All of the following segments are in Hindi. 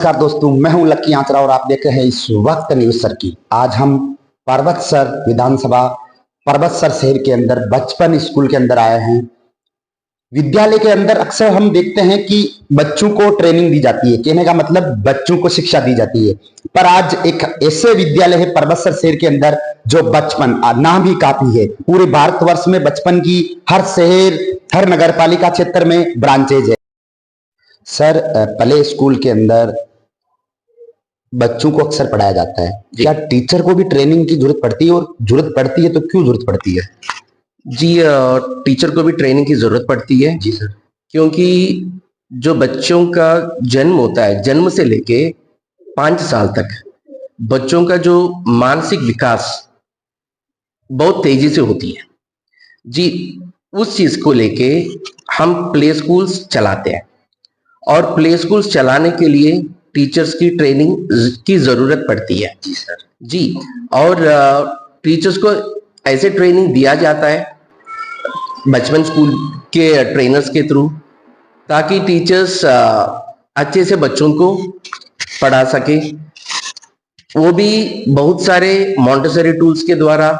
नमस्कार दोस्तों, मैं हूं लक्की आंचरा और आप देख रहे हैं इस वक्त न्यूज सर की। आज हम पर्वतसर विधानसभा पर्वतसर शहर के अंदर बचपन स्कूल के अंदर आए हैं। विद्यालय के अंदर अक्सर हम देखते हैं कि बच्चों को ट्रेनिंग दी जाती है, कहने का मतलब बच्चों को शिक्षा दी जाती है। पर आज एक ऐसे विद्यालय है पर्वतसर शहर के अंदर जो बचपन नाम ही काफी है। पूरे भारतवर्ष में बचपन की हर शहर, हर नगर पालिका क्षेत्र में ब्रांचेज है। सर, प्ले स्कूल के अंदर बच्चों को अक्सर पढ़ाया जाता है, क्या टीचर को भी ट्रेनिंग की जरूरत पड़ती है, और जरूरत पड़ती है तो क्यों जरूरत पड़ती है? जी, टीचर को भी ट्रेनिंग की जरूरत पड़ती है। जी सर। क्योंकि जो बच्चों का जन्म होता है, जन्म से लेके 5 साल तक बच्चों का जो मानसिक विकास बहुत तेजी से होती है। जी, उस चीज को लेके हम प्ले स्कूल्स चलाते हैं और प्ले स्कूल्स चलाने के लिए टीचर्स की ट्रेनिंग की जरूरत पड़ती है। जी सर। जी, और टीचर्स को ऐसे ट्रेनिंग दिया जाता है बचपन स्कूल के ट्रेनर्स के थ्रू, ताकि टीचर्स अच्छे से बच्चों को पढ़ा सके। वो भी बहुत सारे मॉन्टेसरी टूल्स के द्वारा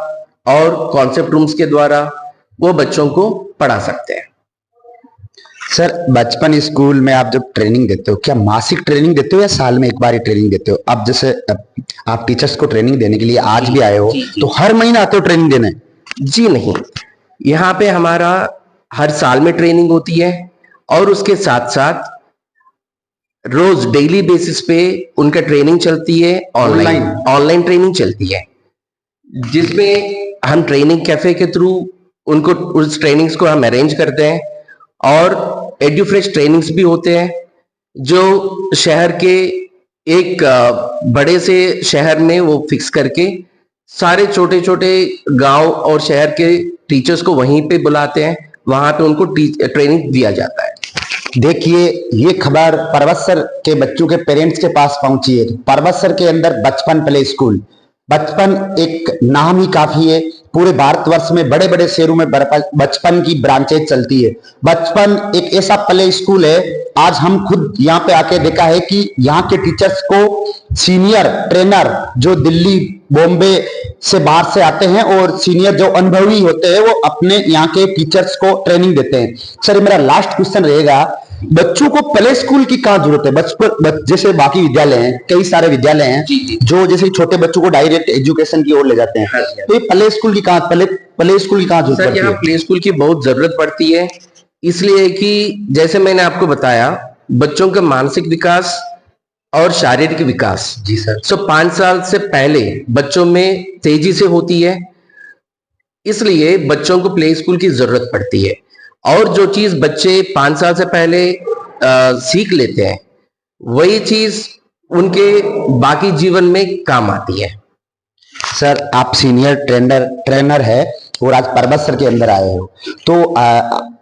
और कॉन्सेप्ट रूम्स के द्वारा वो बच्चों को पढ़ा सकते हैं। सर, बचपन स्कूल में आप जब ट्रेनिंग देते हो, क्या मासिक ट्रेनिंग देते हो या साल में एक बार ही ट्रेनिंग देते हो? अब जैसे आप टीचर्स को ट्रेनिंग देने के लिए आज भी आए हो, तो हर महीने आते हो ट्रेनिंग देने? जी नहीं, यहाँ पे हमारा हर साल में ट्रेनिंग होती है और उसके साथ साथ रोज डेली बेसिस पे उनका ट्रेनिंग चलती है। ऑनलाइन ट्रेनिंग चलती है, जिसमें हम ट्रेनिंग कैफे के थ्रू उनको उस ट्रेनिंग्स को हम अरेंज करते हैं। और एड्यूफ्रेश ट्रेनिंग्स भी होते हैं जो शहर के एक बड़े से शहर में वो फिक्स करके सारे छोटे छोटे गांव और शहर के टीचर्स को वहीं पे बुलाते हैं, वहां पे उनको ट्रेनिंग दिया जाता है। देखिए, ये खबर पर्वतसर के बच्चों के पेरेंट्स के पास पहुंची है। पर्वतसर के अंदर बचपन प्ले स्कूल, बचपन एक नाम ही काफी है। पूरे भारतवर्ष में बड़े बड़े शहरों में बचपन की ब्रांचेज चलती है। बचपन एक ऐसा प्ले स्कूल है, आज हम खुद यहाँ पे आके देखा है कि यहाँ के टीचर्स को सीनियर ट्रेनर जो दिल्ली बॉम्बे से बाहर से आते हैं और सीनियर जो अनुभवी होते हैं वो अपने यहाँ के टीचर्स को ट्रेनिंग देते हैं। सर, मेरा लास्ट क्वेश्चन रहेगा, बच्चों को प्ले स्कूल की कहाँ जरूरत है? बचपन जैसे बाकी विद्यालय हैं, कई सारे विद्यालय हैं जो जैसे छोटे बच्चों को डायरेक्ट एजुकेशन की ओर ले जाते हैं, तो ये प्ले स्कूल की कहाँ प्ले स्कूल की कहाँ जरूरत पड़ती है? यहाँ प्ले स्कूल की बहुत जरूरत पड़ती है, इसलिए कि जैसे मैंने आपको बताया, बच्चों का मानसिक विकास और शारीरिक विकास, जी सर, 5 साल से पहले बच्चों में तेजी से होती है, इसलिए बच्चों को प्ले स्कूल की जरूरत पड़ती है। और जो चीज बच्चे 5 साल से पहले सीख लेते हैं, वही चीज उनके बाकी जीवन में काम आती है। सर, आप सीनियर ट्रेनर है और आज पर्वतसर के अंदर आए हो, तो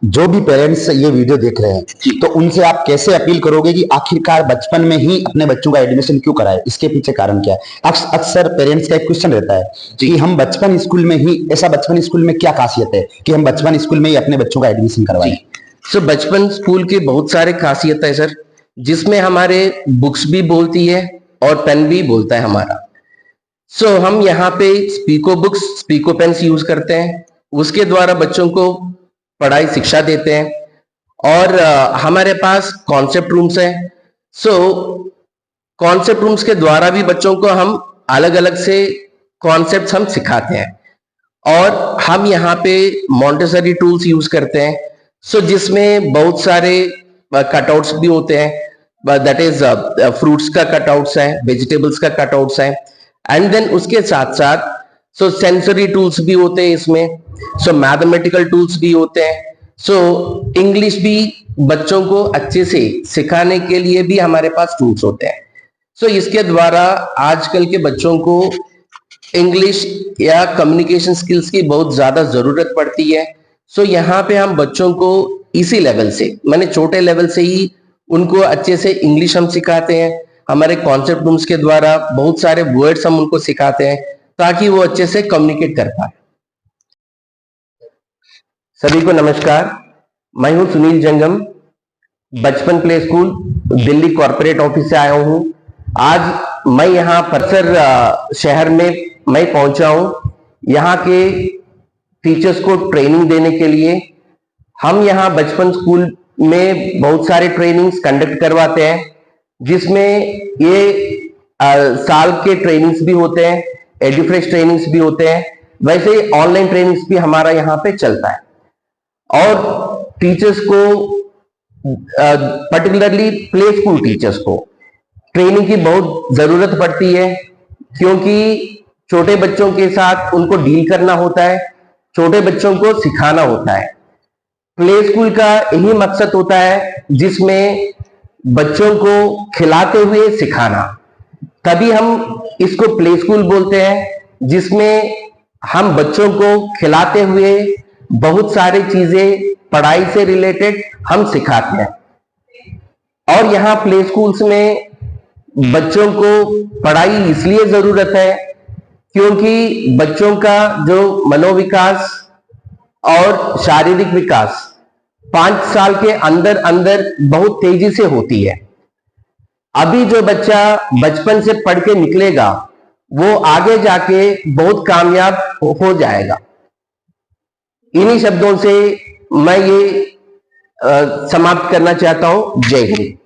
जो भी पेरेंट्स ये वीडियो देख रहे हैं, तो उनसे आप कैसे अपील करोगे कि आखिरकार बचपन में ही अपने बच्चों का एडमिशन क्यों कराए? इसके पीछे कारण क्या है? अक्सर पेरेंट्स का एक क्वेश्चन रहता है कि हम बचपन स्कूल में ही, ऐसा बचपन स्कूल में क्या खासियत है कि हम बचपन स्कूल में ही अपने बच्चों का एडमिशन करवाएं? सो बचपन स्कूल के बहुत सारे खासियत है सर, जिसमें हमारे बुक्स भी बोलती है और पेन भी बोलता है हमारा। हम यहाँ पे स्पीको बुक्स, स्पीको पेन्स यूज करते हैं, उसके द्वारा बच्चों को पढ़ाई शिक्षा देते हैं। और हमारे पास कॉन्सेप्ट रूम्स हैं। कॉन्सेप्ट रूम्स के द्वारा भी बच्चों को हम अलग अलग से कॉन्सेप्ट्स हम सिखाते हैं। और हम यहाँ पे मॉन्टेसरी टूल्स यूज करते हैं, जिसमें बहुत सारे कटआउट्स भी होते हैं, दैट इज फ्रूट्स का कटआउट्स है, वेजिटेबल्स का कटआउट्स है। एंड देन उसके साथ साथ सेंसरी टूल्स भी होते हैं इसमें, मैथमेटिकल टूल्स भी होते हैं। इंग्लिश भी बच्चों को अच्छे से सिखाने के लिए भी हमारे पास टूल्स होते हैं। इसके द्वारा आजकल के बच्चों को इंग्लिश या कम्युनिकेशन स्किल्स की बहुत ज्यादा जरूरत पड़ती है। यहाँ पे हम बच्चों को इसी लेवल से, मैंने छोटे लेवल से ही उनको अच्छे से इंग्लिश हम सिखाते हैं। हमारे कॉन्सेप्ट रूम्स के द्वारा बहुत सारे वर्ड्स हम उनको सिखाते हैं ताकि वो अच्छे से कम्युनिकेट कर पाए। सभी को नमस्कार, मैं हूं सुनील जंगम, बचपन play school Delhi corporate office से आया हूं। आज मैं यहाँ परिसर शहर में मैं पहुंचा हूं यहाँ के टीचर्स को ट्रेनिंग देने के लिए। हम यहाँ बचपन स्कूल में बहुत सारे ट्रेनिंग्स कंडक्ट करवाते हैं, जिसमें ये साल के ट्रेनिंग्स भी होते हैं, एडुफ्रेश ट्रेनिंग्स भी होते हैं, वैसे ही ऑनलाइन ट्रेनिंग्स भी हमारा यहाँ पे चलता है। और टीचर्स को पर्टिकुलरली प्ले स्कूल टीचर्स को ट्रेनिंग की बहुत जरूरत पड़ती है, क्योंकि छोटे बच्चों के साथ उनको डील करना होता है, छोटे बच्चों को सिखाना होता है। प्ले स्कूल का यही मकसद होता है जिसमें बच्चों को खिलाते हुए सिखाना, तभी हम इसको प्ले स्कूल बोलते हैं, जिसमें हम बच्चों को खिलाते हुए बहुत सारी चीजें पढ़ाई से रिलेटेड हम सिखाते हैं। और यहाँ प्ले स्कूल्स में बच्चों को पढ़ाई इसलिए जरूरत है क्योंकि बच्चों का जो मनोविकास और शारीरिक विकास 5 साल के अंदर अंदर बहुत तेजी से होती है। अभी जो बच्चा बचपन से पढ़ के निकलेगा वो आगे जाके बहुत कामयाब हो जाएगा। इन्हीं शब्दों से मैं ये समाप्त करना चाहता हूं। जय हिंद।